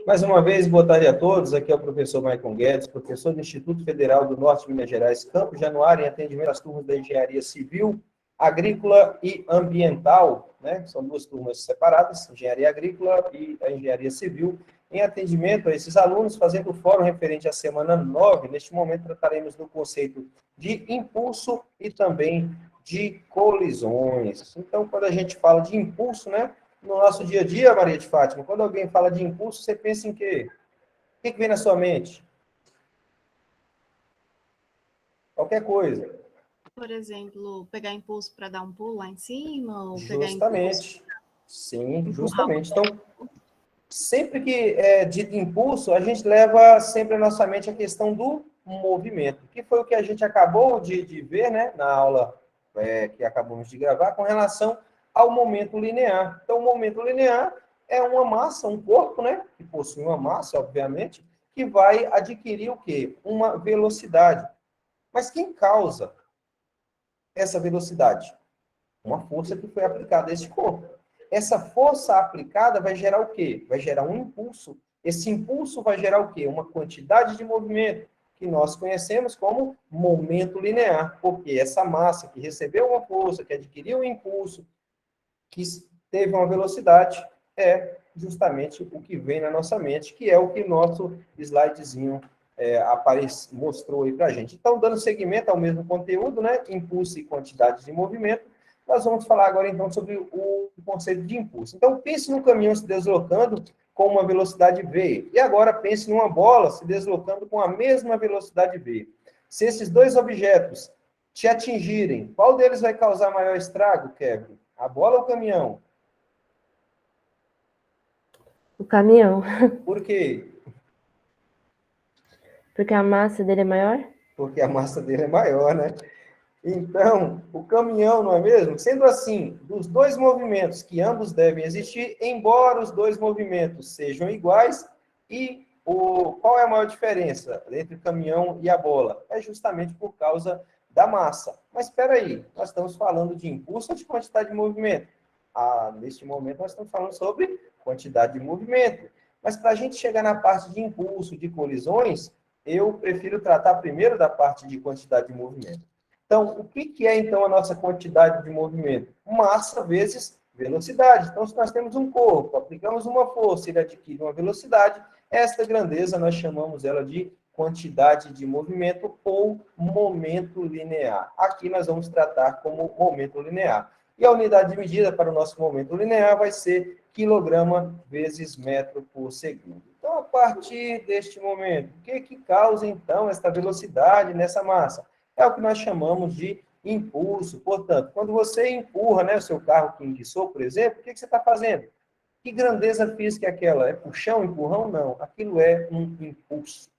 Mais uma vez, boa tarde a todos. Aqui é o professor Maicon Guedes, professor do Instituto Federal do Norte de Minas Gerais, Campo Januário, em atendimento às turmas da Engenharia Civil, Agrícola e Ambiental, né? São duas turmas separadas, Engenharia Agrícola e a Engenharia Civil, em atendimento a esses alunos, fazendo o fórum referente à semana 9. Neste momento, trataremos do conceito de impulso e também de colisões. Então, quando a gente fala de impulso, né? No nosso dia a dia, Maria de Fátima, quando alguém fala de impulso, você pensa em quê? O que vem na sua mente? Qualquer coisa. Por exemplo, pegar impulso para dar um pulo lá em cima, ou pegar Justamente. impulso Sim, empurrar justamente. Então, sempre que é dito impulso, a gente leva sempre à nossa mente a questão do movimento, que foi o que a gente acabou de ver, né, na aula que acabamos de gravar, com relação ao momento linear. Então, o momento linear é uma massa, um corpo, né, que possui uma massa, obviamente, que vai adquirir o quê? Uma velocidade. Mas quem causa essa velocidade? Uma força que foi aplicada a esse corpo. Essa força aplicada vai gerar o quê? Vai gerar um impulso. Esse impulso vai gerar o quê? Uma quantidade de movimento, que nós conhecemos como momento linear, porque essa massa que recebeu uma força, que adquiriu um impulso, que teve uma velocidade, é justamente o que vem na nossa mente, que é o que nosso slidezinho mostrou aí para a gente. Então, dando seguimento ao mesmo conteúdo, né? Impulso e quantidade de movimento, nós vamos falar agora, então, sobre o conceito de impulso. Então, pense num caminhão se deslocando com uma velocidade v. E agora, pense numa bola se deslocando com a mesma velocidade v. Se esses dois objetos te atingirem, qual deles vai causar maior estrago, Kevin? A bola ou o caminhão? O caminhão. Por quê? Porque a massa dele é maior? Porque a massa dele é maior, né? Então, o caminhão, não é mesmo? Sendo assim, dos dois movimentos que ambos devem existir, embora os dois movimentos sejam iguais, e qual é a maior diferença entre o caminhão e a bola? É justamente por causa da massa. Mas espera aí, nós estamos falando de impulso ou de quantidade de movimento? Neste momento, nós estamos falando sobre quantidade de movimento. Mas para a gente chegar na parte de impulso, de colisões, eu prefiro tratar primeiro da parte de quantidade de movimento. Então, o que é, então, a nossa quantidade de movimento? Massa vezes velocidade. Então, se nós temos um corpo, aplicamos uma força, ele adquire uma velocidade, esta grandeza nós chamamos ela de quantidade de movimento ou momento linear. Aqui nós vamos tratar como momento linear. E a unidade de medida para o nosso momento linear vai ser quilograma vezes metro por segundo. Então, a partir deste momento, o que causa, então, esta velocidade nessa massa? É o que nós chamamos de impulso. Portanto, quando você empurra, né, o seu carro que enguiçou, por exemplo, o que você está fazendo? Que grandeza física é aquela? É puxão, empurrão? Não. Aquilo é um impulso.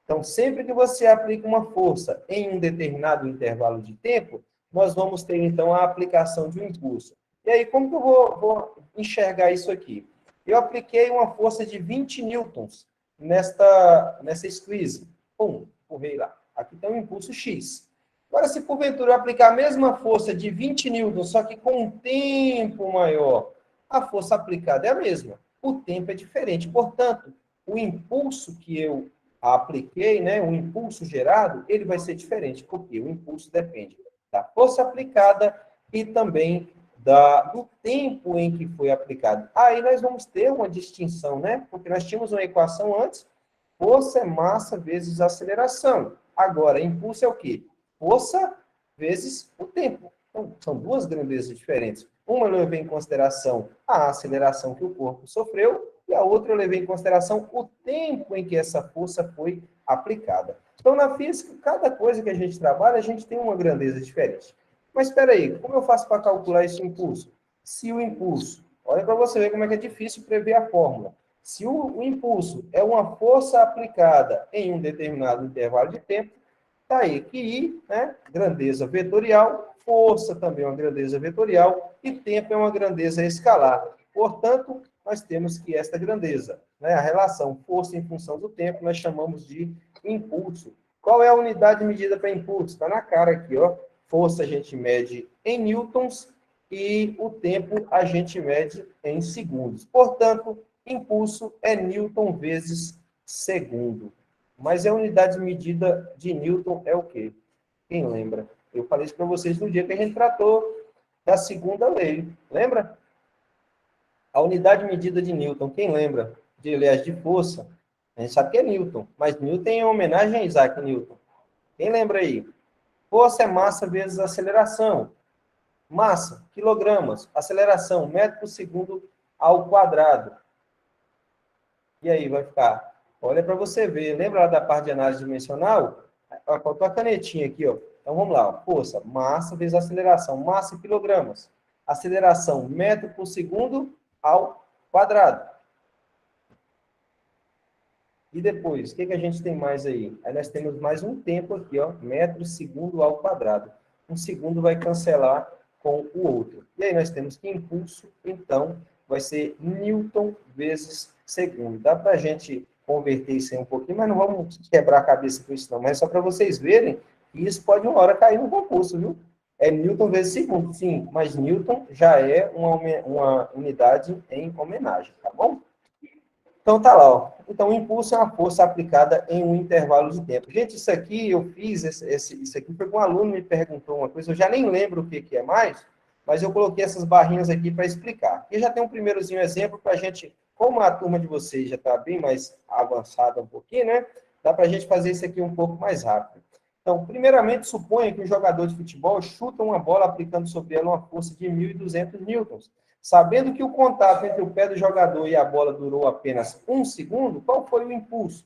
Então, sempre que você aplica uma força em um determinado intervalo de tempo, nós vamos ter, então, a aplicação de um impulso. E aí, como que eu vou enxergar isso aqui? Eu apliquei uma força de 20 newtons nessa squeeze. Pum, empurrei lá. Aqui tem um impulso X. Agora, se porventura eu aplicar a mesma força de 20 newtons, só que com um tempo maior, a força aplicada é a mesma. O tempo é diferente. Portanto, o impulso que eu apliquei, né, o impulso gerado, ele vai ser diferente, porque o impulso depende da força aplicada e também do tempo em que foi aplicado. Aí nós vamos ter uma distinção, né? Porque nós tínhamos uma equação antes, força é massa vezes aceleração. Agora, impulso é o quê? Força vezes o tempo. Então, são duas grandezas diferentes. Uma eu levei em consideração a aceleração que o corpo sofreu, e a outra eu levei em consideração o tempo em que essa força foi aplicada. Então, na física, cada coisa que a gente trabalha, a gente tem uma grandeza diferente. Mas espera aí, como eu faço para calcular esse impulso? Se o impulso, olha para você ver como é que é difícil prever a fórmula. Se o impulso é uma força aplicada em um determinado intervalo de tempo, está aí que I, né, grandeza vetorial, força também é uma grandeza vetorial e tempo é uma grandeza escalar. Portanto, nós temos que esta grandeza, né, a relação força em função do tempo, nós chamamos de impulso. Qual é a unidade de medida para impulso? Está na cara aqui, ó. Força a gente mede em newtons e o tempo a gente mede em segundos. Portanto, impulso é Newton vezes segundo. Mas a unidade de medida de Newton é o quê? Quem lembra? Eu falei isso para vocês no dia que a gente tratou da segunda lei. Lembra? A unidade de medida de Newton, quem lembra? Aliás, de força. A gente sabe que é Newton, mas Newton é em homenagem a Isaac Newton. Quem lembra aí? Força é massa vezes aceleração. Massa, quilogramas. Aceleração, metro por segundo ao quadrado. E aí vai ficar? Olha para você ver. Lembra lá da parte de análise dimensional? Faltou a canetinha aqui, ó. Então vamos lá. Ó. Força, massa vezes aceleração. Massa em quilogramas. Aceleração, metro por segundo ao quadrado. E depois, o que a gente tem mais aí? Aí nós temos mais um tempo aqui, ó. Metro segundo ao quadrado. Um segundo vai cancelar com o outro. E aí nós temos que impulso, então, vai ser Newton vezes segundo. Dá para a gente converter isso aí um pouquinho, mas não vamos quebrar a cabeça com isso não. Mas só para vocês verem que isso pode uma hora cair no concurso, viu? É Newton vezes segundo, sim. Mas Newton já é uma unidade em homenagem, tá bom? Então tá lá, ó. Então o impulso é uma força aplicada em um intervalo de tempo. Gente, isso aqui eu fiz, isso aqui foi com um aluno me perguntou uma coisa, eu já nem lembro o que é mais, mas eu coloquei essas barrinhas aqui para explicar. E já tem um primeirozinho exemplo para a gente, como a turma de vocês já está bem mais avançada um pouquinho, né? Dá para a gente fazer isso aqui um pouco mais rápido. Então, primeiramente, suponha que um jogador de futebol chuta uma bola aplicando sobre ela uma força de 1.200 newtons. Sabendo que o contato entre o pé do jogador e a bola durou apenas 1 segundo, qual foi o impulso?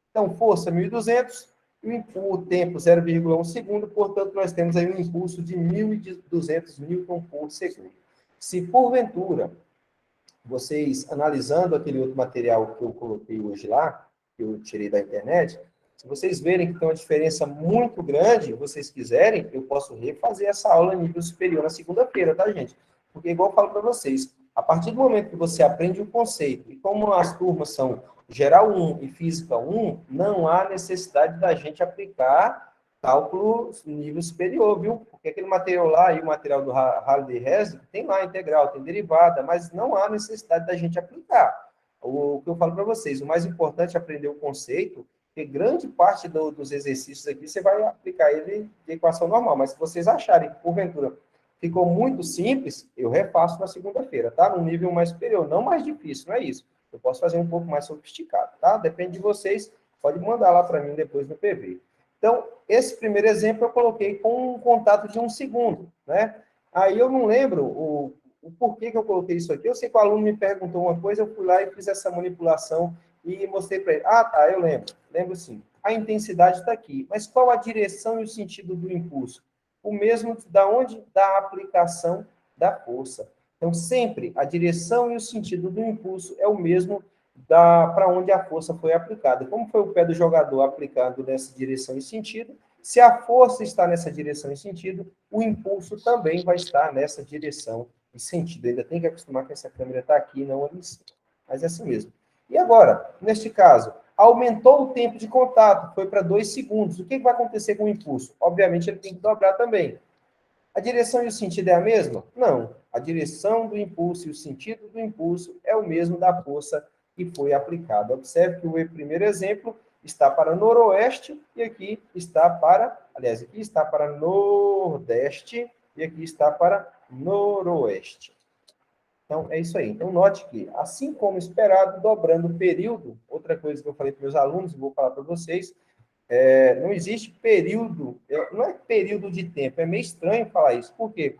Então, força 1.200 e o tempo 0,1 segundo, portanto, nós temos aí um impulso de 1.200 newton por segundo. Se, porventura, vocês, analisando aquele outro material que eu coloquei hoje lá, que eu tirei da internet, se vocês verem que tem uma diferença muito grande, vocês quiserem, eu posso refazer essa aula nível superior na segunda-feira, tá, gente? Porque, igual eu falo para vocês, a partir do momento que você aprende o conceito, e como as turmas são Geral 1 e Física 1, não há necessidade da gente aplicar cálculo nível superior, viu? Porque aquele material lá, e o material do Hardy-Hess, tem lá integral, tem derivada, mas não há necessidade da gente aplicar. O que eu falo para vocês, o mais importante é aprender o conceito, porque grande parte dos exercícios aqui você vai aplicar ele de equação normal, mas se vocês acharem que, porventura, ficou muito simples, eu refaço na segunda-feira, tá? Num nível mais superior, não mais difícil, não é isso. Eu posso fazer um pouco mais sofisticado, tá? Depende de vocês, pode mandar lá para mim depois no PV. Então, esse primeiro exemplo eu coloquei com um contato de 1 segundo, né? Aí eu não lembro o porquê que eu coloquei isso aqui. Eu sei que o aluno me perguntou uma coisa, eu fui lá e fiz essa manipulação e mostrei para ele. Ah, tá, eu lembro. Lembro sim. A intensidade está aqui. Mas qual a direção e o sentido do impulso? O mesmo da onde? Da aplicação da força. Então, sempre a direção e o sentido do impulso é o mesmo para onde a força foi aplicada. Como foi o pé do jogador aplicado nessa direção e sentido, se a força está nessa direção e sentido, o impulso também vai estar nessa direção e sentido. Ainda tem que acostumar que essa câmera está aqui e não ali em cima. Mas é assim mesmo. E agora, neste caso, aumentou o tempo de contato, foi para 2 segundos. O que vai acontecer com o impulso? Obviamente, ele tem que dobrar também. A direção e o sentido é a mesma? Não. A direção do impulso e o sentido do impulso é o mesmo da força que foi aplicada. Observe que o primeiro exemplo está para noroeste e aqui está para, aliás, aqui está para nordeste e aqui está para noroeste. Então, é isso aí. Então, note que, assim como esperado, dobrando o período, outra coisa que eu falei para meus alunos, e vou falar para vocês, não existe período, não é período de tempo, é meio estranho falar isso. Por quê?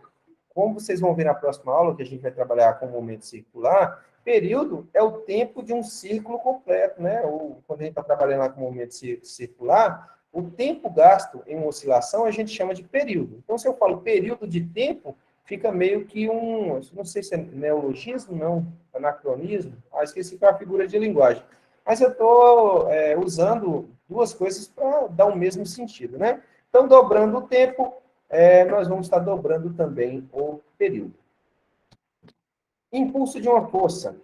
Como vocês vão ver na próxima aula, que a gente vai trabalhar com o momento circular, período é o tempo de um círculo completo, né? Ou quando a gente está trabalhando lá com o momento circular, o tempo gasto em uma oscilação a gente chama de período. Então, se eu falo período de tempo, fica meio que não sei se é neologismo, não, anacronismo, esqueci qual é a figura de linguagem. Mas eu estou usando duas coisas para dar o mesmo sentido, né? Então, dobrando o tempo, nós vamos estar dobrando também o período. Impulso de uma força.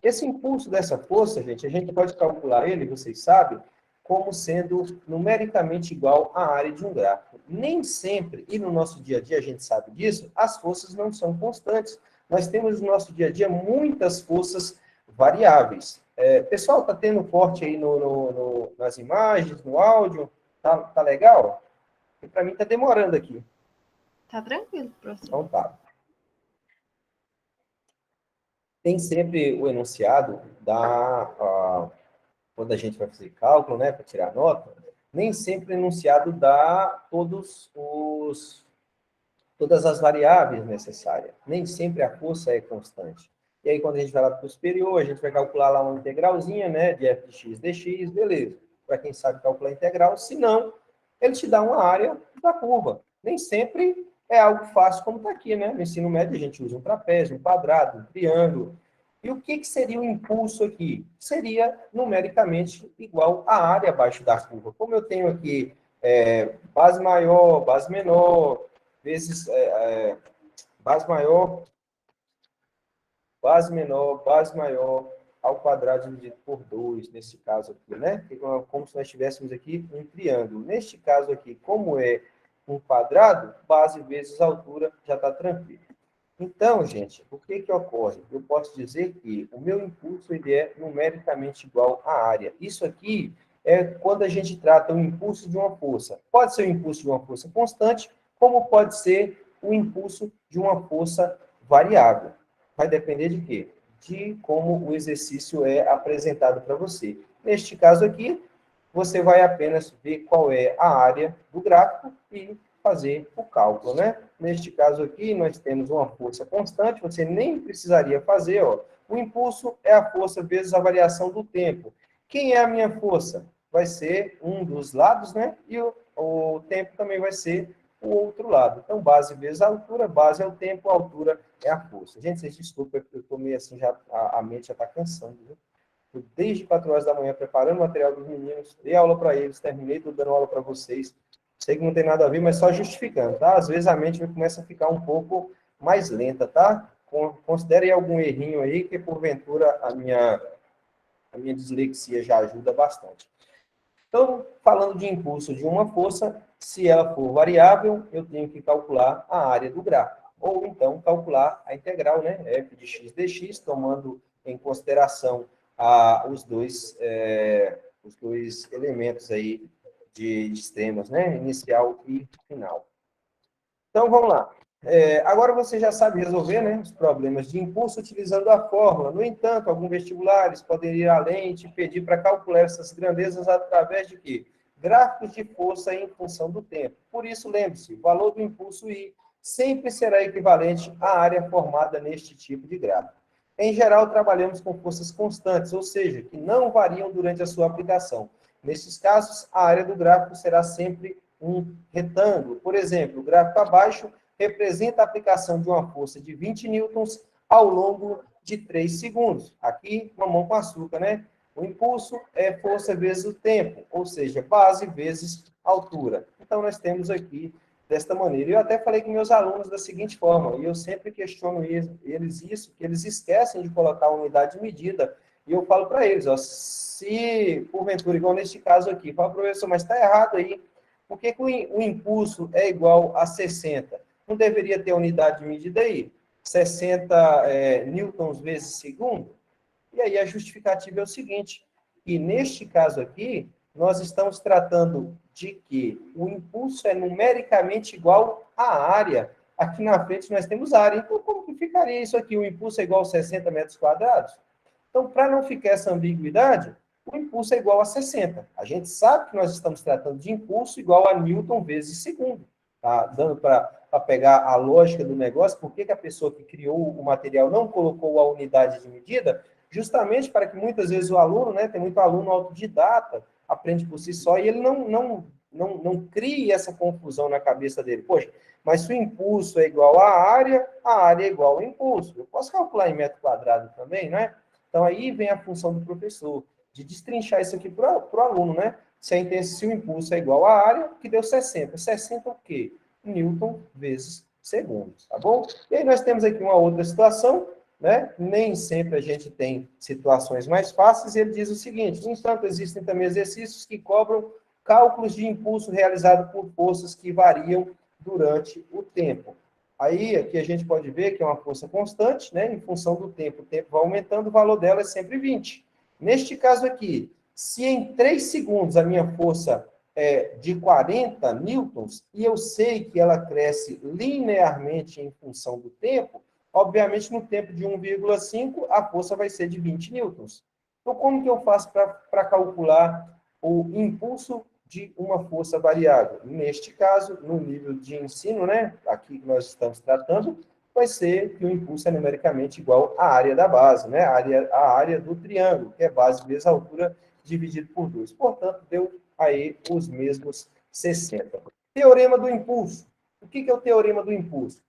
Esse impulso dessa força, gente, a gente pode calcular ele, vocês sabem, como sendo numericamente igual à área de um gráfico. Nem sempre, e no nosso dia a dia a gente sabe disso, as forças não são constantes. Nós temos no nosso dia a dia muitas forças variáveis. Pessoal, está tendo corte aí nas imagens, no áudio? Tá legal? Porque para mim está demorando aqui. Tá tranquilo, professor. Então tá. Tem sempre o enunciado quando a gente vai fazer cálculo, né, para tirar nota, nem sempre o enunciado dá todas as variáveis necessárias. Nem sempre a força é constante. E aí, quando a gente vai lá para o superior, a gente vai calcular lá uma integralzinha, né, de f de x dx, beleza. Para quem sabe calcular integral, se não, ele te dá uma área da curva. Nem sempre é algo fácil como está aqui, né? No ensino médio, a gente usa um trapézio, um quadrado, um triângulo. E o que seria o impulso aqui? Seria numericamente igual à área abaixo da curva. Como eu tenho aqui base maior, base menor, vezes base maior, base menor, base maior, ao quadrado dividido por 2, nesse caso aqui, né? Como se nós tivéssemos aqui um triângulo. Neste caso aqui, como é um quadrado, base vezes altura, já está tranquilo. Então, gente, o que ocorre? Eu posso dizer que o meu impulso ele é numericamente igual à área. Isso aqui é quando a gente trata o impulso de uma força. Pode ser o impulso de uma força constante, como pode ser o impulso de uma força variável. Vai depender de quê? De como o exercício é apresentado para você. Neste caso aqui, você vai apenas ver qual é a área do gráfico e fazer o cálculo, né? Neste caso aqui, nós temos uma força constante, você nem precisaria fazer, ó. O impulso é a força vezes a variação do tempo. Quem é a minha força? Vai ser um dos lados, né? E o tempo também vai ser o outro lado. Então, base vezes a altura, base é o tempo, a altura é a força. Gente, vocês desculpem, eu estou meio assim, a mente já está cansando, viu? Eu, desde 4 horas da manhã, preparando o material dos meninos, dei aula para eles, terminei tudo dando aula para vocês. Sei que não tem nada a ver, mas só justificando, tá? Às vezes a mente começa a ficar um pouco mais lenta, tá? Considere algum errinho aí, que porventura a minha dislexia já ajuda bastante. Então, falando de impulso de uma força, se ela for variável, eu tenho que calcular a área do gráfico. Ou então calcular a integral, né? F de x dx, tomando em consideração os dois elementos aí de extremos, né? Inicial e final. Então, vamos lá. Agora você já sabe resolver, né, os problemas de impulso utilizando a fórmula. No entanto, alguns vestibulares podem ir além e te pedir para calcular essas grandezas através de quê? Gráficos de força em função do tempo. Por isso, lembre-se, o valor do impulso I sempre será equivalente à área formada neste tipo de gráfico. Em geral, trabalhamos com forças constantes, ou seja, que não variam durante a sua aplicação. Nesses casos, a área do gráfico será sempre um retângulo. Por exemplo, o gráfico abaixo representa a aplicação de uma força de 20 newtons ao longo de 3 segundos. Aqui, mamão com açúcar, né? O impulso é força vezes o tempo, ou seja, base vezes altura. Então, nós temos aqui desta maneira. Eu até falei com meus alunos da seguinte forma, e eu sempre questiono eles isso, que eles esquecem de colocar a unidade de medida, e eu falo para eles, ó, se porventura, igual neste caso aqui, fala, professor, mas está errado aí, por que o impulso é igual a 60? Não deveria ter unidade de medida aí? 60 newtons vezes segundo? E aí a justificativa é o seguinte, que neste caso aqui, nós estamos tratando de que o impulso é numericamente igual à área. Aqui na frente nós temos área. Então, como que ficaria isso aqui? O impulso é igual a 60 metros quadrados? Então, para não ficar essa ambiguidade, o impulso é igual a 60. A gente sabe que nós estamos tratando de impulso igual a newton vezes segundo. Tá dando para pegar a lógica do negócio, por que a pessoa que criou o material não colocou a unidade de medida? Justamente para que muitas vezes o aluno, né, tem muito aluno autodidata, aprende por si só, e ele não crie essa confusão na cabeça dele. Poxa, mas se o impulso é igual à área, a área é igual ao impulso. Eu posso calcular em metro quadrado também, né? Então, aí vem a função do professor, de destrinchar isso aqui para o aluno, né? Se o impulso é igual à área, que deu 60. 60 o quê? Newton vezes segundo, tá bom? E aí nós temos aqui uma outra situação, né? Nem sempre a gente tem situações mais fáceis. Ele diz o seguinte: no entanto, existem também exercícios que cobram cálculos de impulso realizado por forças que variam durante o tempo. Aí, aqui a gente pode ver que é uma força constante, né? Em função do tempo. O tempo vai aumentando, o valor dela é sempre 20. Neste caso aqui, se em 3 segundos a minha força é de 40 newtons, e eu sei que ela cresce linearmente em função do tempo, obviamente no tempo de 1,5 a força vai ser de 20 newtons. Então, como que eu faço para calcular o impulso de uma força variável? Neste caso, no nível de ensino, né, aqui que nós estamos tratando, vai ser que o impulso é numericamente igual à área da base, né, a área do triângulo, que é base vezes a altura dividido por 2. Portanto, deu aí os mesmos 60. Teorema do impulso. O que é o teorema do impulso?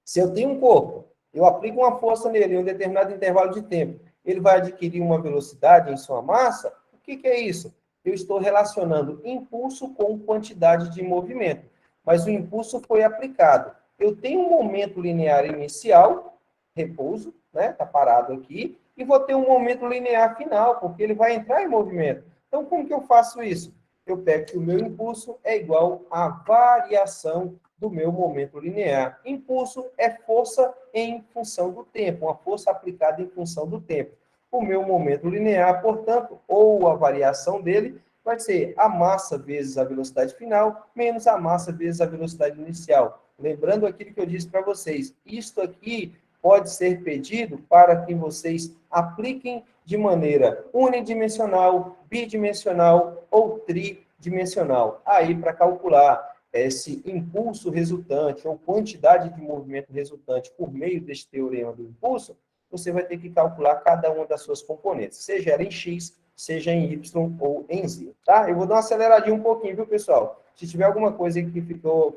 Se eu tenho um corpo, eu aplico uma força nele em um determinado intervalo de tempo, ele vai adquirir uma velocidade em sua massa. O que é isso? Eu estou relacionando impulso com quantidade de movimento. Mas o impulso foi aplicado. Eu tenho um momento linear inicial, repouso, né? Está parado aqui, e vou ter um momento linear final, porque ele vai entrar em movimento. Então, como que eu faço isso? Eu pego que o meu impulso é igual à variação do meu momento linear. Impulso é força em função do tempo, uma força aplicada em função do tempo. O meu momento linear, portanto, ou a variação dele, vai ser a massa vezes a velocidade final, menos a massa vezes a velocidade inicial. Lembrando aquilo que eu disse para vocês, isto aqui pode ser pedido para que vocês apliquem de maneira unidimensional, bidimensional ou tridimensional. Aí, para calcular esse impulso resultante ou quantidade de movimento resultante por meio deste teorema do impulso, você vai ter que calcular cada uma das suas componentes, seja ela em x, seja em y ou em z, tá? Eu vou dar uma aceleradinha um pouquinho, viu, pessoal? Se tiver alguma coisa que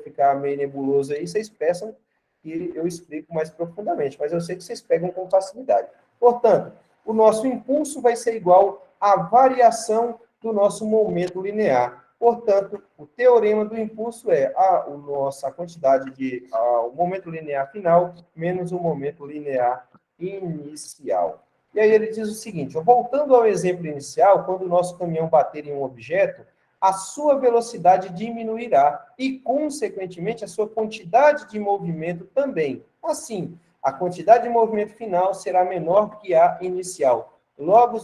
ficar meio nebuloso aí, vocês peçam que eu explico mais profundamente, mas eu sei que vocês pegam com facilidade. Portanto, o nosso impulso vai ser igual à variação do nosso momento linear. Portanto, o teorema do impulso é a quantidade de o momento linear final menos o momento linear inicial. E aí ele diz o seguinte, voltando ao exemplo inicial, quando o nosso caminhão bater em um objeto, a sua velocidade diminuirá e, consequentemente, a sua quantidade de movimento também. Assim, a quantidade de movimento final será menor que a inicial. Logo,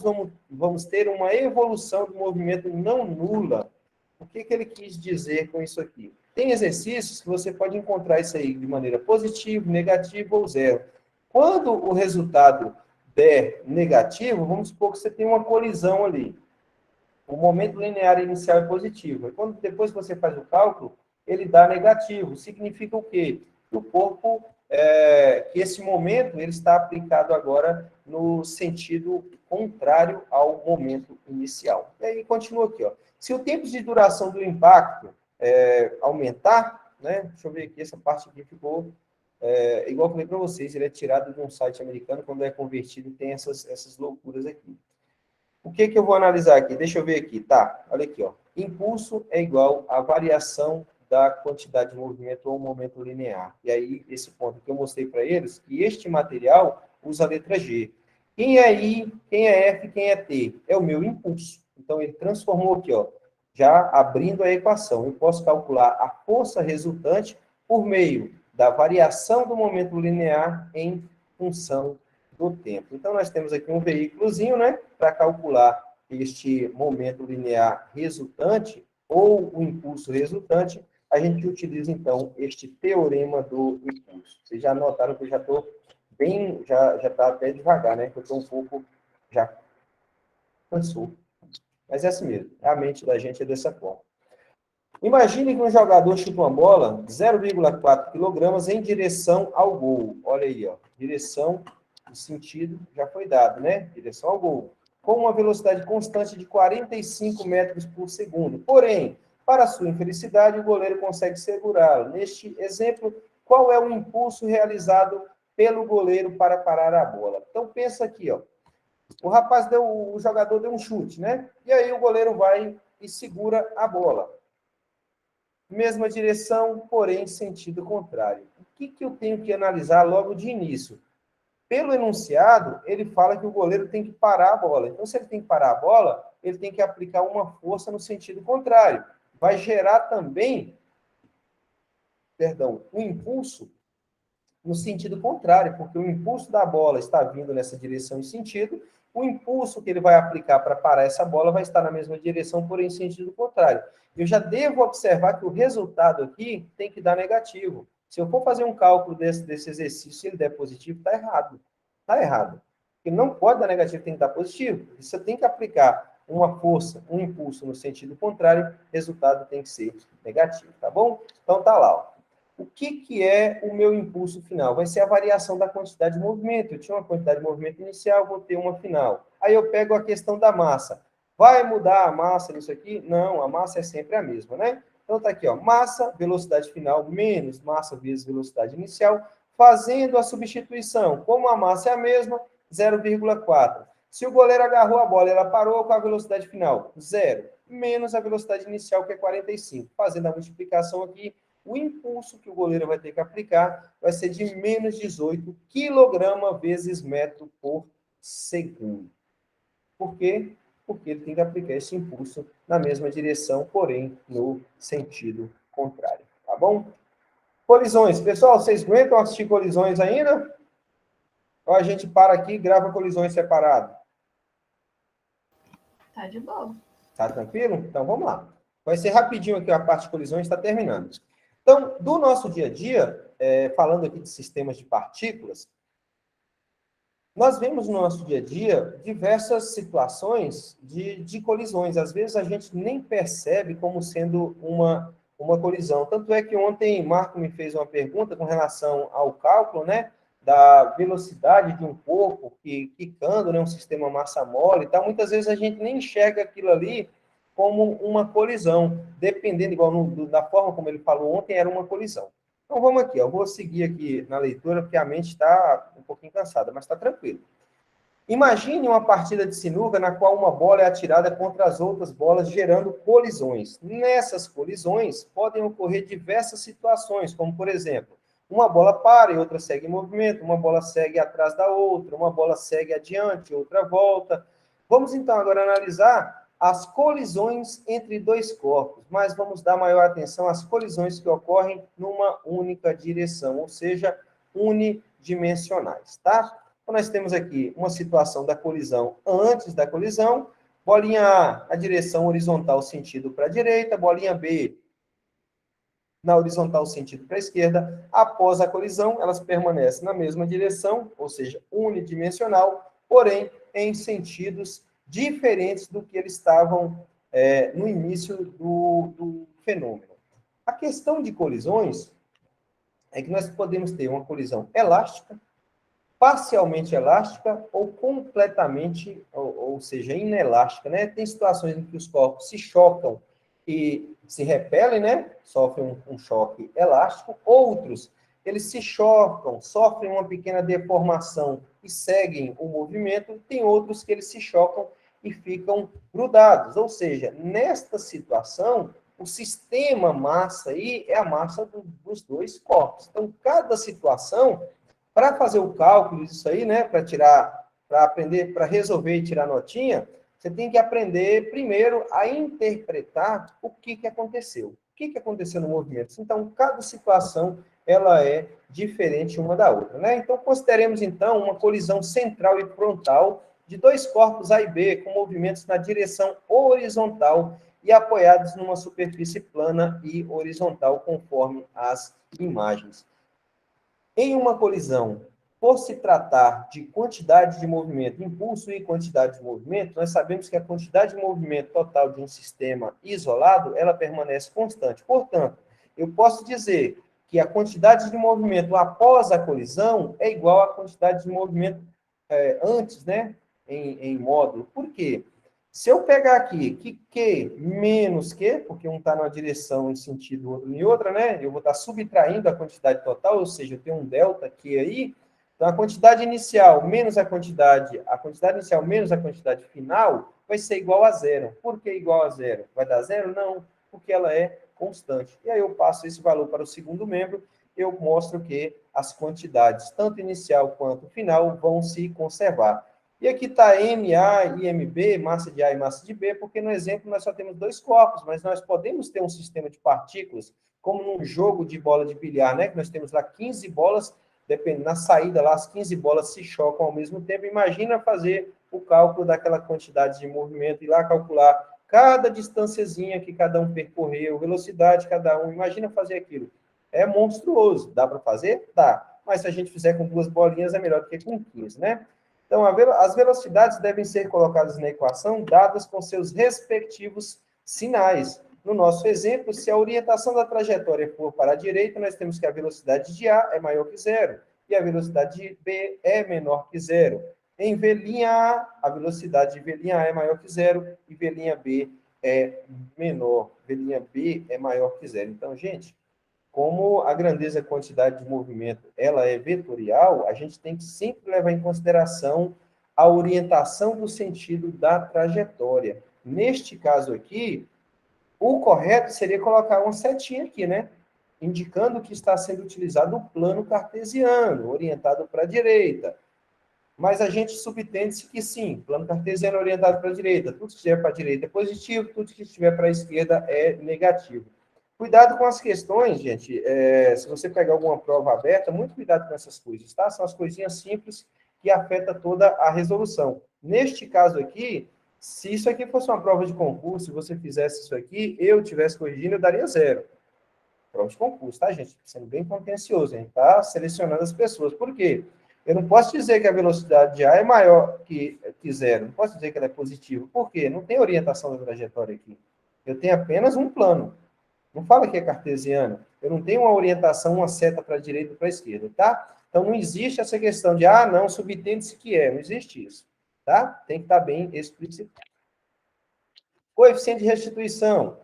vamos ter uma evolução do movimento não nula. O que ele quis dizer com isso aqui? Tem exercícios que você pode encontrar isso aí de maneira positiva, negativa ou zero. Quando o resultado der negativo, vamos supor que você tem uma colisão ali. O momento linear inicial é positivo. E quando depois que você faz o cálculo, ele dá negativo. Significa o quê? Que o corpo, que esse momento, ele está aplicado agora no sentido contrário ao momento inicial. E aí, continua aqui, ó. Se o tempo de duração do impacto aumentar, né? Deixa eu ver aqui, essa parte aqui ficou... igual eu falei para vocês, ele é tirado de um site americano, quando é convertido tem essas loucuras aqui. O que eu vou analisar aqui? Deixa eu ver aqui, tá? Olha aqui, ó. Impulso é igual à variação da quantidade de movimento ou momento linear. E aí, esse ponto que eu mostrei para eles, que este material usa a letra G. Quem é I, quem é F, quem é T? É o meu impulso. Então, ele transformou aqui, ó, já abrindo a equação. Eu posso calcular a força resultante por meio da variação do momento linear em função do tempo. Então, nós temos aqui um veículozinho, né, para calcular este momento linear resultante, ou o impulso resultante, a gente utiliza, então, este teorema do impulso. Vocês já notaram que eu já estou bem, já está até devagar, né, que eu estou um pouco, já cansou. Mas é assim mesmo, a mente da gente é dessa forma. Imagine que um jogador chuta uma bola 0,4 kg em direção ao gol. Olha aí, ó, direção, o sentido já foi dado, né? Direção ao gol. Com uma velocidade constante de 45 metros por segundo. Porém, para sua infelicidade, o goleiro consegue segurá-lo. Neste exemplo, qual é o impulso realizado pelo goleiro para parar a bola? Então, pensa aqui, ó. O jogador deu um chute, né? E aí o goleiro vai e segura a bola. Mesma direção, porém sentido contrário. O que eu tenho que analisar logo de início? Pelo enunciado, ele fala que o goleiro tem que parar a bola. Então, se ele tem que parar a bola, ele tem que aplicar uma força no sentido contrário. Vai gerar também, um impulso no sentido contrário, porque o impulso da bola está vindo nessa direção e sentido, o impulso que ele vai aplicar para parar essa bola vai estar na mesma direção, porém em sentido contrário. Eu já devo observar que o resultado aqui tem que dar negativo. Se eu for fazer um cálculo desse exercício, se ele der positivo, está errado. Está errado. Porque não pode dar negativo, tem que dar positivo. Você tem que aplicar uma força, um impulso no sentido contrário, resultado tem que ser negativo, tá bom? Então tá lá, ó. O que é o meu impulso final? Vai ser a variação da quantidade de movimento. Eu tinha uma quantidade de movimento inicial, vou ter uma final. Aí eu pego a questão da massa. Vai mudar a massa nisso aqui? Não, a massa é sempre a mesma, né? Então tá aqui, ó, massa, velocidade final, menos massa vezes velocidade inicial, fazendo a substituição. Como a massa é a mesma, 0,4. Se o goleiro agarrou a bola e ela parou, com a velocidade final? 0. Menos a velocidade inicial, que é 45. Fazendo a multiplicação aqui, o impulso que o goleiro vai ter que aplicar vai ser de menos 18 kg vezes metro por segundo. Por quê? Porque ele tem que aplicar esse impulso na mesma direção, porém no sentido contrário. Tá bom? Colisões. Pessoal, vocês aguentam assistir colisões ainda? Ou a gente para aqui e grava colisões separado? Tá de boa. Tá tranquilo? Então vamos lá. Vai ser rapidinho aqui, a parte de colisões está terminando. Então, do nosso dia a dia, falando aqui de sistemas de partículas, nós vemos no nosso dia a dia diversas situações de colisões. Às vezes a gente nem percebe como sendo uma colisão. Tanto é que ontem Marco me fez uma pergunta com relação ao cálculo, né, da velocidade de um corpo quicando, né, um sistema massa-mole e tal. Muitas vezes a gente nem enxerga aquilo ali como uma colisão, dependendo, igual da forma como ele falou ontem, era uma colisão. Então vamos aqui, eu vou seguir aqui na leitura, porque a mente está um pouquinho cansada, mas está tranquilo. Imagine uma partida de sinuca na qual uma bola é atirada contra as outras bolas, gerando colisões. Nessas colisões, podem ocorrer diversas situações, como, por exemplo, uma bola para e outra segue em movimento, uma bola segue atrás da outra, uma bola segue adiante, outra volta. Vamos, então, agora analisar as colisões entre dois corpos, mas vamos dar maior atenção às colisões que ocorrem numa única direção, ou seja, unidimensionais, tá? Então, nós temos aqui uma situação da colisão antes da colisão, bolinha A, a direção horizontal, sentido para a direita, bolinha B, na horizontal, sentido para a esquerda. Após a colisão, elas permanecem na mesma direção, ou seja, unidimensional, porém em sentidos diferentes do que eles estavam no início do fenômeno. A questão de colisões é que nós podemos ter uma colisão elástica, parcialmente elástica ou completamente, ou seja, inelástica, né? Tem situações em que os corpos se chocam e se repelem, né? Sofrem um choque elástico. Outros, eles se chocam, sofrem uma pequena deformação e seguem o movimento. Tem outros que eles se chocam e ficam grudados. Ou seja, nesta situação, o sistema massa aí é a massa dos dois corpos. Então, cada situação, para fazer o cálculo disso aí, né, para aprender, para resolver e tirar notinha, você tem que aprender primeiro a interpretar o que aconteceu. O que aconteceu no movimento? Então, cada situação ela é diferente uma da outra, né? Então, consideremos então uma colisão central e frontal de dois corpos A e B com movimentos na direção horizontal e apoiados numa superfície plana e horizontal, conforme as imagens. Em uma colisão, por se tratar de quantidade de movimento, impulso e quantidade de movimento, nós sabemos que a quantidade de movimento total de um sistema isolado, ela permanece constante. Portanto, eu posso dizer que a quantidade de movimento após a colisão é igual à quantidade de movimento antes, né, em módulo. Por quê? Se eu pegar aqui que Q menos Q, porque um está numa direção em sentido, outro em outra, né? Eu vou estar subtraindo a quantidade total, ou seja, eu tenho um delta Q aí. Então, a quantidade inicial menos a quantidade inicial menos a quantidade final vai ser igual a zero. Por que igual a zero? Vai dar zero? Não, porque ela é constante. E aí eu passo esse valor para o segundo membro eu mostro que as quantidades, tanto inicial quanto final, vão se conservar. E aqui está MA e MB, massa de A e massa de B, porque no exemplo nós só temos dois corpos, mas nós podemos ter um sistema de partículas, como num jogo de bola de bilhar, né? Que nós temos lá 15 bolas, depende, na saída lá, as 15 bolas se chocam ao mesmo tempo. Imagina fazer o cálculo daquela quantidade de movimento e lá calcular cada distânciazinha que cada um percorreu, velocidade de cada um. Imagina fazer aquilo. É monstruoso. Dá para fazer? Dá. Mas se a gente fizer com duas bolinhas, é melhor do que com 15, né? Então, as velocidades devem ser colocadas na equação, dadas com seus respectivos sinais. No nosso exemplo, se a orientação da trajetória for para a direita, nós temos que a velocidade de A é maior que zero, e a velocidade de B é menor que zero. Em V' A velocidade de V' A é maior que zero, e V' B é menor. V' B é maior que zero. Então, gente, como a grandeza e quantidade de movimento ela é vetorial, a gente tem que sempre levar em consideração a orientação do sentido da trajetória. Neste caso aqui, o correto seria colocar uma setinha aqui, né? Indicando que está sendo utilizado o plano cartesiano, orientado para a direita. Mas a gente subtende-se que sim, plano cartesiano orientado para a direita. Tudo que estiver para a direita é positivo, tudo que estiver para a esquerda é negativo. Cuidado com as questões, gente. Se você pegar alguma prova aberta, muito cuidado com essas coisas, tá? São as coisinhas simples que afetam toda a resolução. Neste caso aqui, se isso aqui fosse uma prova de concurso, se você fizesse isso aqui, eu tivesse corrigindo, eu daria 0. Prova de concurso, tá, gente? Sendo bem contencioso, a gente tá selecionando as pessoas. Por quê? Eu não posso dizer que a velocidade de A é maior que 0. Não posso dizer que ela é positiva. Por quê? Não tem orientação da trajetória aqui. Eu tenho apenas um plano. Não fala que é cartesiano. Eu não tenho uma orientação, uma seta para a direita ou para a esquerda, tá? Então, não existe essa questão de, não, subtende-se que é. Não existe isso, tá? Tem que estar bem explicitado. Coeficiente de restituição.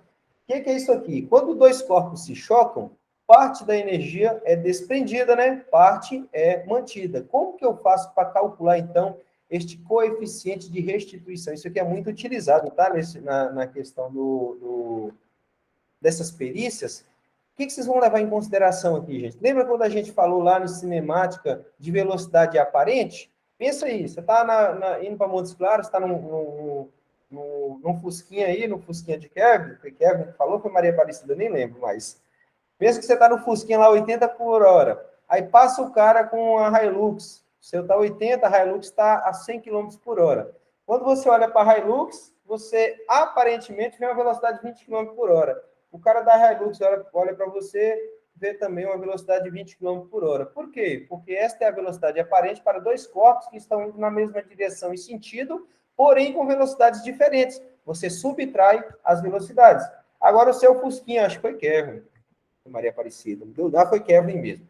O que é isso aqui? Quando dois corpos se chocam, parte da energia é desprendida, né? Parte é mantida. Como que eu faço para calcular, então, este coeficiente de restituição? Isso aqui é muito utilizado, tá? Na questão dessas perícias. O que vocês vão levar em consideração aqui, gente? Lembra quando a gente falou lá no cinemática de velocidade aparente? Pensa aí, você está indo para Montes Claros, está num Fusquinha aí, no Fusquinha de Kevin, que Kevin falou, foi Maria Aparecida, nem lembro mais. Pensa que você está no Fusquinha lá, 80 por hora. Aí passa o cara com a Hilux. O seu está 80, a Hilux está a 100 km por hora. Quando você olha para a Hilux, você aparentemente vê uma velocidade de 20 km por hora. O cara da Hilux olha para você, vê também uma velocidade de 20 km por hora. Por quê? Porque esta é a velocidade aparente para dois corpos que estão indo na mesma direção e sentido, porém com velocidades diferentes. Você subtrai as velocidades. Agora o seu Fusquinha, acho que foi Kevin. Maria Aparecida. Não, foi Kevin mesmo.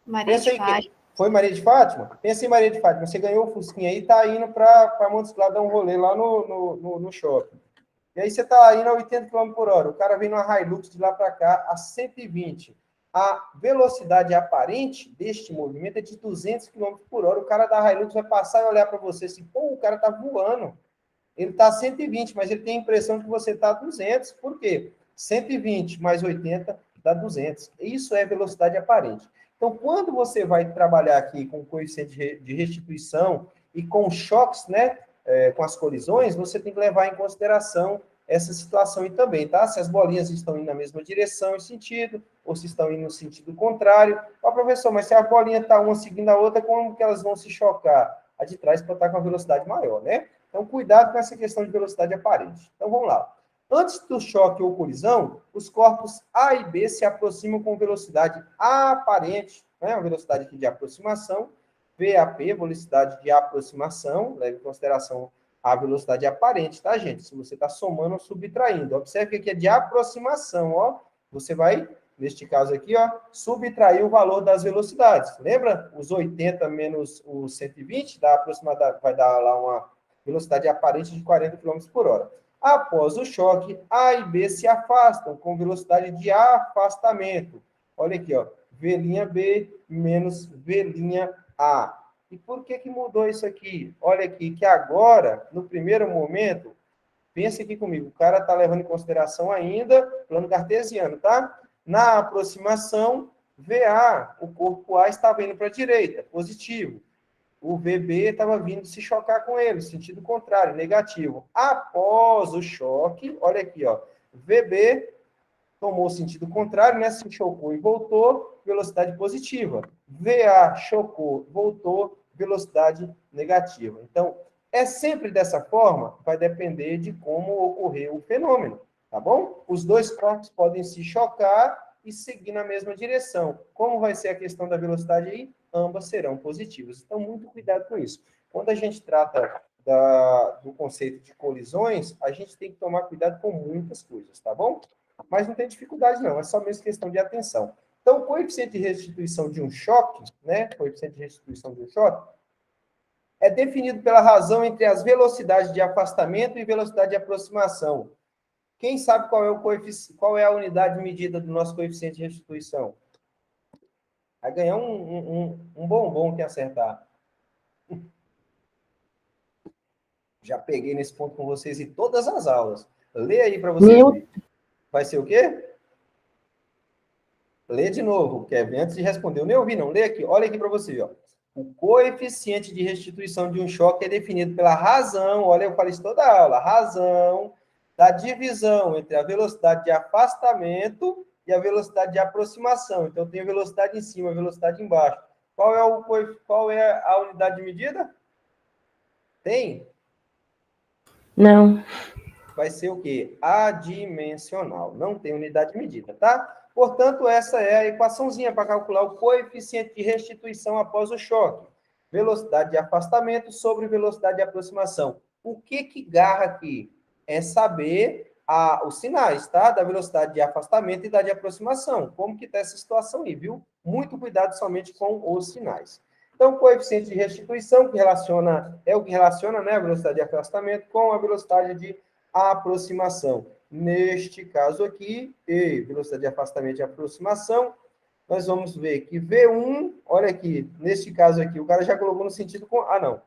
Maria de Fátima. Foi Maria de Fátima? Pensa em Maria de Fátima. Você ganhou o Fusquinha aí e está indo para Montes Claros dar um rolê lá no shopping. E aí você está indo a 80 km por hora. O cara vem numa Hilux de lá para cá a 120. A velocidade aparente deste movimento é de 200 km por hora. O cara da Hilux vai passar e olhar para você assim, pô, o cara está voando. Ele está a 120, mas ele tem a impressão que você está a 200. Por quê? 120 mais 80 dá 200. Isso é velocidade aparente. Então, quando você vai trabalhar aqui com coeficiente de restituição e com choques, né, com as colisões, você tem que levar em consideração essa situação aí também, tá? Se as bolinhas estão indo na mesma direção e sentido, ou se estão indo no sentido contrário. Ó, professor, mas se a bolinha está uma seguindo a outra, como que elas vão se chocar? A de trás pode estar com uma velocidade maior, né? Então, cuidado com essa questão de velocidade aparente. Então, vamos lá. Antes do choque ou colisão, os corpos A e B se aproximam com velocidade aparente, né? Uma velocidade aqui de aproximação, VAP, velocidade de aproximação, leve em consideração a velocidade aparente, tá, gente? Se você está somando ou subtraindo. Observe que aqui é de aproximação, ó. Você vai, neste caso aqui, ó, subtrair o valor das velocidades. Lembra? Os 80 menos os 120, vai dar lá uma velocidade aparente de 40 km por hora. Após o choque, A e B se afastam com velocidade de afastamento. Olha aqui, ó, V' menos V'. E por que mudou isso aqui? Olha aqui, que agora, no primeiro momento, pensa aqui comigo, o cara está levando em consideração ainda plano cartesiano, tá? Na aproximação, VA, o corpo A estava indo para a direita, positivo. O VB estava vindo se chocar com ele, sentido contrário, negativo. Após o choque, olha aqui, ó, VB tomou sentido contrário, né? Se chocou e voltou, velocidade positiva. VA chocou, voltou, velocidade negativa. Então, é sempre dessa forma, vai depender de como ocorreu o fenômeno, tá bom? Os dois corpos podem se chocar e seguir na mesma direção. Como vai ser a questão da velocidade aí? Ambas serão positivas. Então, muito cuidado com isso. Quando a gente trata do conceito de colisões, a gente tem que tomar cuidado com muitas coisas, tá bom? Mas não tem dificuldade, não. É só mesmo questão de atenção. Então, o coeficiente de restituição de um choque, né? Coeficiente de restituição de um choque, é definido pela razão entre as velocidades de afastamento e velocidade de aproximação. Quem sabe qual é a unidade medida do nosso coeficiente de restituição? Vai ganhar um bombom que acertar. Já peguei nesse ponto com vocês em todas as aulas. Lê aí para vocês verem. Vai ser o quê? Lê de novo, Kevin, antes de responder. Eu nem ouvi, não. Lê aqui. Olha aqui para você, ó. O coeficiente de restituição de um choque é definido pela razão, olha, eu falei isso toda a aula, razão da divisão entre a velocidade de afastamento e a velocidade de aproximação. Então, tem a velocidade em cima, a velocidade embaixo. Qual é a unidade de medida? Tem? Não. Vai ser o quê? Adimensional. Não tem unidade de medida, tá? Portanto, essa é a equaçãozinha para calcular o coeficiente de restituição após o choque. Velocidade de afastamento sobre velocidade de aproximação. O que garra aqui? É saber os sinais, tá? Da velocidade de afastamento e da de aproximação. Como que está essa situação aí, viu? Muito cuidado somente com os sinais. Então, o coeficiente de restituição é o que relaciona, né, a velocidade de afastamento com a velocidade de aproximação. Neste caso aqui, velocidade de afastamento e aproximação, nós vamos ver que V1, olha aqui, neste caso aqui, o cara já colocou no sentido... não.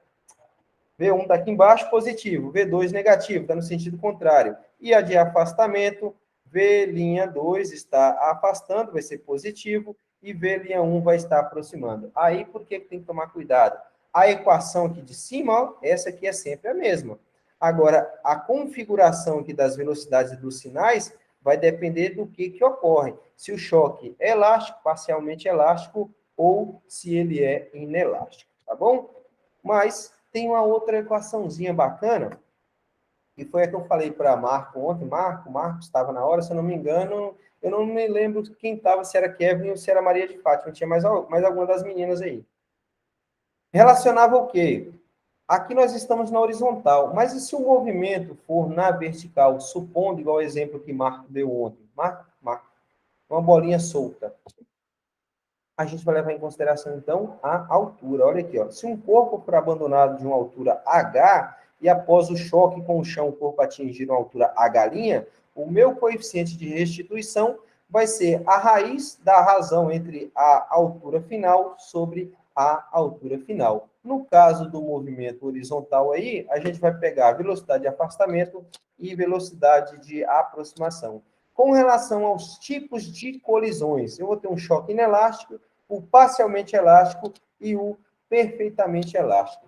V1 está aqui embaixo, positivo. V2, negativo, está no sentido contrário. E a de afastamento, V'2 está afastando, vai ser positivo, e V'1 vai estar aproximando. Aí, por que tem que tomar cuidado? A equação aqui de cima, ó, essa aqui é sempre a mesma. Agora, a configuração aqui das velocidades e dos sinais vai depender do que ocorre. Se o choque é elástico, parcialmente elástico, ou se ele é inelástico, tá bom? Mas tem uma outra equaçãozinha bacana, e foi a que eu falei para Marco ontem. Marco estava na hora, se eu não me engano, eu não me lembro quem estava, se era Kevin ou se era Maria de Fátima, tinha mais alguma das meninas aí. Relacionava o quê? Aqui nós estamos na horizontal, mas e se o movimento for na vertical, supondo, igual o exemplo que Marco deu ontem, Marco, uma bolinha solta. A gente vai levar em consideração, então, a altura. Olha aqui, ó. Se um corpo for abandonado de uma altura H, e após o choque com o chão, o corpo atingir uma altura H', o meu coeficiente de restituição vai ser a raiz da razão entre a altura final sobre a altura final. No caso do movimento horizontal aí, a gente vai pegar a velocidade de afastamento e velocidade de aproximação. Com relação aos tipos de colisões, eu vou ter um choque inelástico, o parcialmente elástico e o perfeitamente elástico.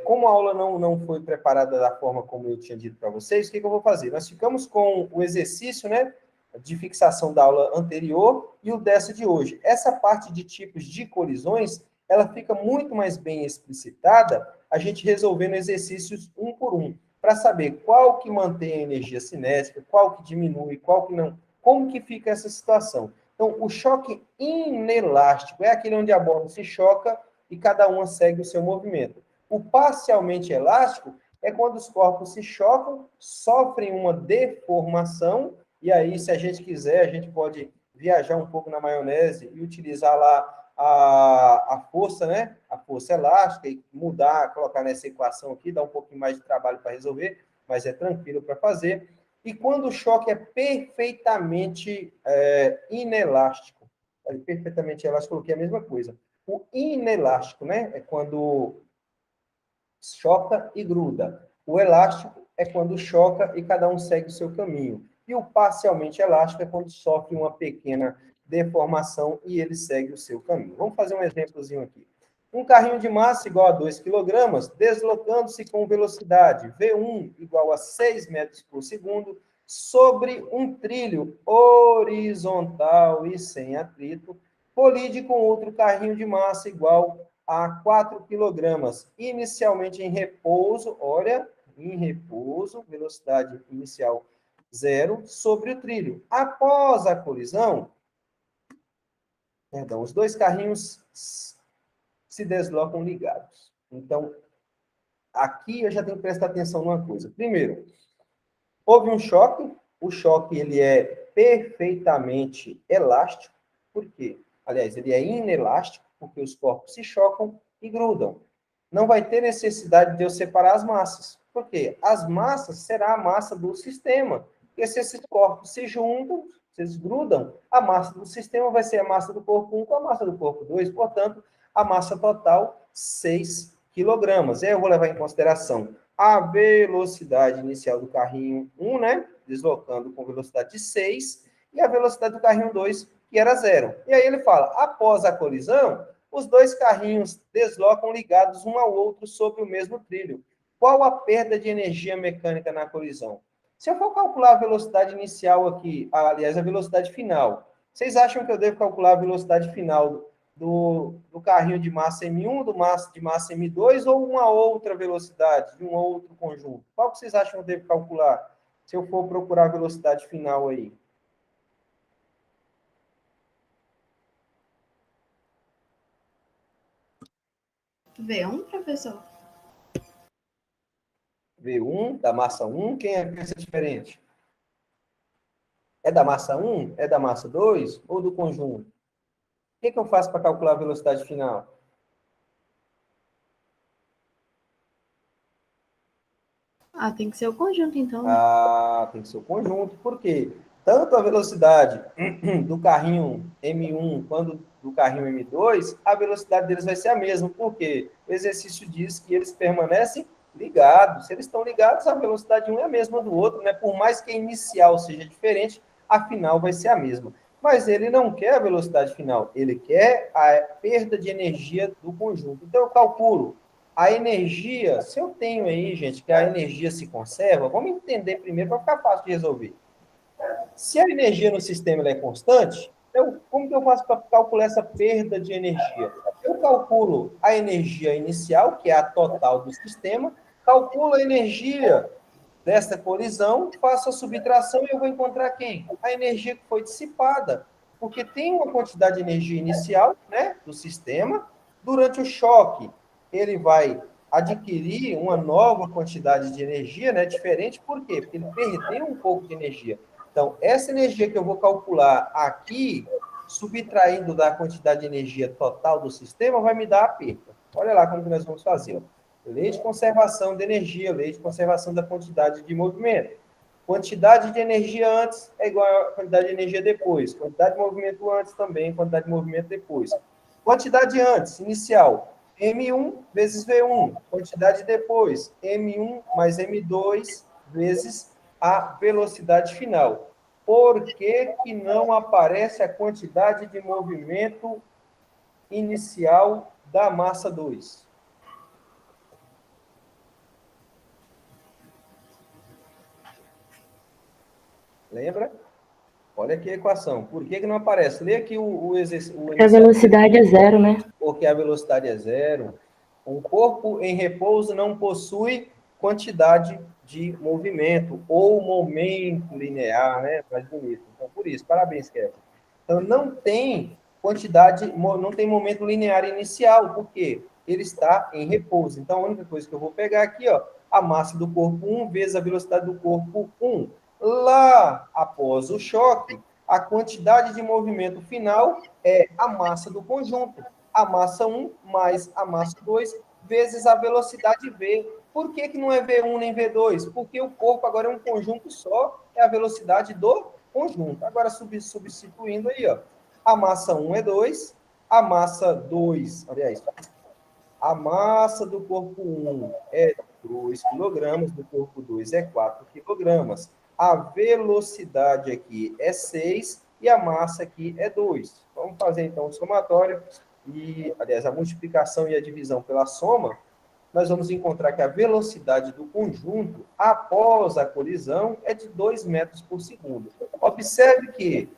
Como a aula não foi preparada da forma como eu tinha dito para vocês, o que eu vou fazer? Nós ficamos com o exercício, né, de fixação da aula anterior e o dessa de hoje. Essa parte de tipos de colisões, ela fica muito mais bem explicitada, a gente resolvendo exercícios um por um, para saber qual que mantém a energia cinética, qual que diminui, qual que não, como que fica essa situação. Então, o choque inelástico é aquele onde a bola se choca e cada uma segue o seu movimento. O parcialmente elástico é quando os corpos se chocam, sofrem uma deformação, e aí, se a gente quiser, a gente pode viajar um pouco na maionese e utilizar lá a força, né? A força elástica, e mudar, colocar nessa equação aqui, dá um pouquinho mais de trabalho para resolver, mas é tranquilo para fazer. E quando o choque é perfeitamente inelástico, perfeitamente elástico, coloquei a mesma coisa. O inelástico, né? É quando choca e gruda. O elástico é quando choca e cada um segue o seu caminho. E o parcialmente elástico é quando sofre uma pequena deformação e ele segue o seu caminho. Vamos fazer um exemplozinho aqui. Um carrinho de massa igual a 2 kg, deslocando-se com velocidade V1 igual a 6 metros por segundo, sobre um trilho horizontal e sem atrito, colide com outro carrinho de massa igual a 4 kg, inicialmente em repouso, olha, em repouso, velocidade inicial 0, sobre o trilho. Após a colisão, os dois carrinhos se deslocam ligados. Então, aqui eu já tenho que prestar atenção numa coisa. Primeiro, houve um choque. O choque ele é perfeitamente elástico. Por quê? Aliás, ele é inelástico, porque os corpos se chocam e grudam. Não vai ter necessidade de eu separar as massas. Por quê? As massas será a massa do sistema. Porque se esses corpos se juntam, se eles grudam, a massa do sistema vai ser a massa do corpo 1 com a massa do corpo 2. Portanto, a massa total, 6 kg. Eu vou levar em consideração a velocidade inicial do carrinho 1, né? Deslocando com velocidade de 6, e a velocidade do carrinho 2, que era 0. E aí ele fala, após a colisão, os dois carrinhos deslocam ligados um ao outro sobre o mesmo trilho. Qual a perda de energia mecânica na colisão? Se eu for calcular a velocidade inicial aqui, aliás, a velocidade final, vocês acham que eu devo calcular a velocidade final do carrinho de massa M1, de massa M2, ou uma outra velocidade, de um outro conjunto? Qual que vocês acham que eu devo calcular, se eu for procurar a velocidade final aí? V1, professor? V1, da massa 1, quem pensa diferente? É da massa 1? É da massa 2? Ou do conjunto? O que eu faço para calcular a velocidade final? Ah, tem que ser o conjunto, então, né? Tem que ser o conjunto. Por quê? Tanto a velocidade do carrinho M1 quanto do carrinho M2, a velocidade deles vai ser a mesma. Por quê? O exercício diz que eles permanecem ligados. Se eles estão ligados, a velocidade de um é a mesma do outro, né? Por mais que a inicial seja diferente, a final vai ser a mesma. Mas ele não quer a velocidade final, ele quer a perda de energia do conjunto. Então, eu calculo a energia, se eu tenho aí, gente, que a energia se conserva, vamos entender primeiro para ficar fácil de resolver. Se a energia no sistema é constante, como que eu faço para calcular essa perda de energia? Eu calculo a energia inicial, que é a total do sistema, calculo a energia dessa colisão, faço a subtração e eu vou encontrar quem? A energia que foi dissipada. Porque tem uma quantidade de energia inicial, né, do sistema. Durante o choque, ele vai adquirir uma nova quantidade de energia, né, diferente. Por quê? Porque ele perdeu um pouco de energia. Então, essa energia que eu vou calcular aqui, subtraindo da quantidade de energia total do sistema, vai me dar a perda. Olha lá como que nós vamos fazer. Lei de conservação de energia, lei de conservação da quantidade de movimento. Quantidade de energia antes é igual a quantidade de energia depois. Quantidade de movimento antes também, quantidade de movimento depois. Quantidade antes, inicial, M1 vezes V1. Quantidade depois, M1 mais M2 vezes a velocidade final. Por que que não aparece a quantidade de movimento inicial da massa 2? Lembra? Olha aqui a equação. Por que que não aparece? Lê aqui o exercício. A velocidade é 0, né? Porque a velocidade é 0. Um corpo em repouso não possui quantidade de movimento ou momento linear, né? Mais bonito. Então, por isso, parabéns, Kevin. Então, não tem quantidade, não tem momento linear inicial, porque ele está em repouso. Então, a única coisa que eu vou pegar aqui, ó, a massa do corpo 1 vezes a velocidade do corpo 1. Lá, após o choque, a quantidade de movimento final é a massa do conjunto. A massa 1 mais a massa 2 vezes a velocidade V. Por que que não é V1 nem V2? Porque o corpo agora é um conjunto só, é a velocidade do conjunto. Agora, substituindo aí, ó, a massa 1 é 2, a massa 2, aliás, a massa do corpo 1 é 2 kg, do corpo 2 é 4 kg. A velocidade aqui é 6, e a massa aqui é 2. Vamos fazer, então, o somatório, aliás, a multiplicação e a divisão pela soma. Nós vamos encontrar que a velocidade do conjunto, após a colisão, é de 2 metros por segundo. Observe que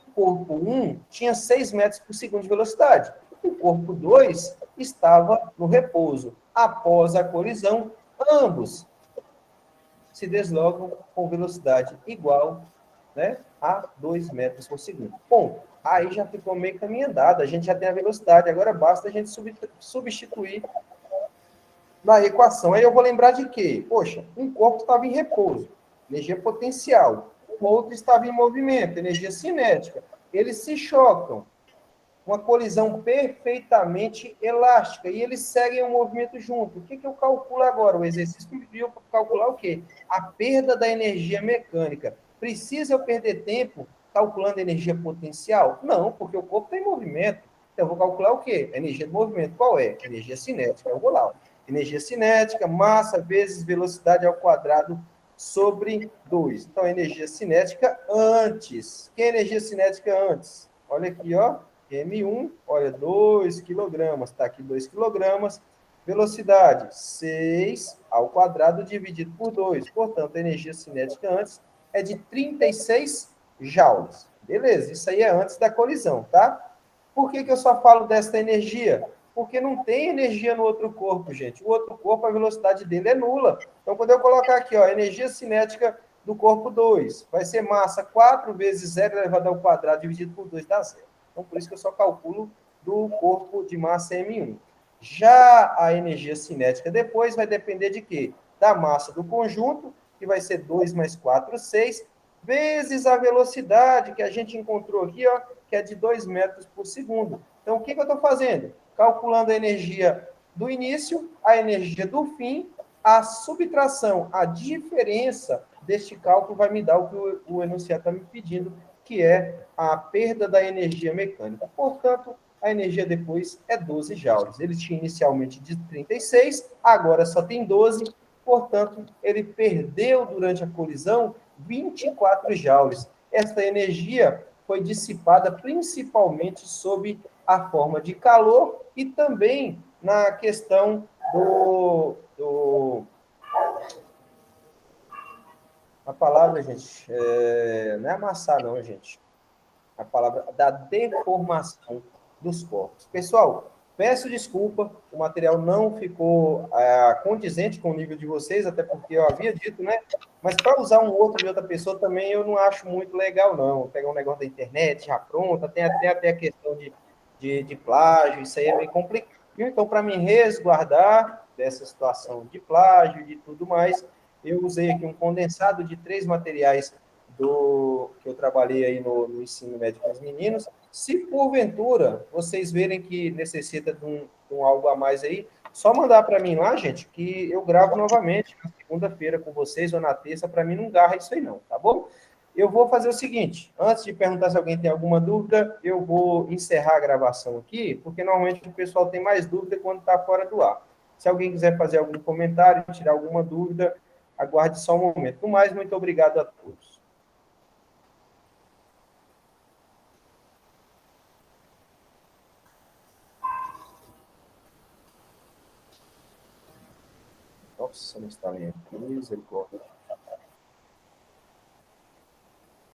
o corpo 1 tinha 6 metros por segundo de velocidade. O corpo 2 estava no repouso. Após a colisão, ambos se deslocam com velocidade igual, né, a 2 metros por segundo. Bom, aí já ficou meio caminho andado. A gente já tem a velocidade. Agora basta a gente substituir na equação. Aí eu vou lembrar de quê? Poxa, um corpo estava em repouso, energia potencial. O outro estava em movimento, energia cinética. Eles se chocam. Uma colisão perfeitamente elástica. E eles seguem o movimento junto. O que eu calculo agora? O exercício me pediu para calcular o quê? A perda da energia mecânica. Precisa eu perder tempo calculando a energia potencial? Não, porque o corpo está em movimento. Então, eu vou calcular o quê? A energia do movimento. Qual é? Energia cinética. Eu vou lá. Energia cinética, massa vezes velocidade ao quadrado sobre 2. Então, a energia cinética antes. Que é a energia cinética antes? Olha aqui, ó. M1, olha, 2 quilogramas. Está aqui 2 quilogramas. Velocidade, 6 ao quadrado dividido por 2. Portanto, a energia cinética antes é de 36 joules. Beleza, isso aí é antes da colisão, tá? Por que eu só falo desta energia? Porque não tem energia no outro corpo, gente. O outro corpo, a velocidade dele é nula. Então, quando eu colocar aqui, ó, energia cinética do corpo 2, vai ser massa 4 vezes 0 elevado ao quadrado dividido por 2 dá 0. Então, por isso que eu só calculo do corpo de massa M1. Já a energia cinética depois vai depender de quê? Da massa do conjunto, que vai ser 2 mais 4, 6, vezes a velocidade que a gente encontrou aqui, ó, que é de 2 metros por segundo. Então, o que eu estou fazendo? Calculando a energia do início, a energia do fim, a subtração, a diferença deste cálculo vai me dar o que o enunciado está me pedindo, que é a perda da energia mecânica. Portanto, a energia depois é 12 joules. Ele tinha inicialmente de 36, agora só tem 12, portanto, ele perdeu durante a colisão 24 joules. Esta energia foi dissipada principalmente sob a forma de calor e também na questão a palavra, gente, não é amassar, não, gente. A palavra da deformação dos corpos. Pessoal, peço desculpa, o material não ficou condizente com o nível de vocês, até porque eu havia dito, né? Mas para usar um outro de outra pessoa também eu não acho muito legal, não. Pegar um negócio da internet já pronta, tem até a questão de plágio, isso aí é meio complicado. Então, para me resguardar dessa situação de plágio e de tudo mais, eu usei aqui um condensado de 3 materiais que eu trabalhei aí no ensino médio com os meninos. Se porventura vocês verem que necessita de um algo a mais aí, só mandar para mim lá, gente, que eu gravo novamente na segunda-feira com vocês ou na terça. Para mim não garra isso aí não, tá bom? Eu vou fazer o seguinte, antes de perguntar se alguém tem alguma dúvida, eu vou encerrar a gravação aqui, porque normalmente o pessoal tem mais dúvida quando está fora do ar. Se alguém quiser fazer algum comentário, tirar alguma dúvida, aguarde só um momento. No mais, muito obrigado a todos. Nossa, não está lendo. Misericórdia.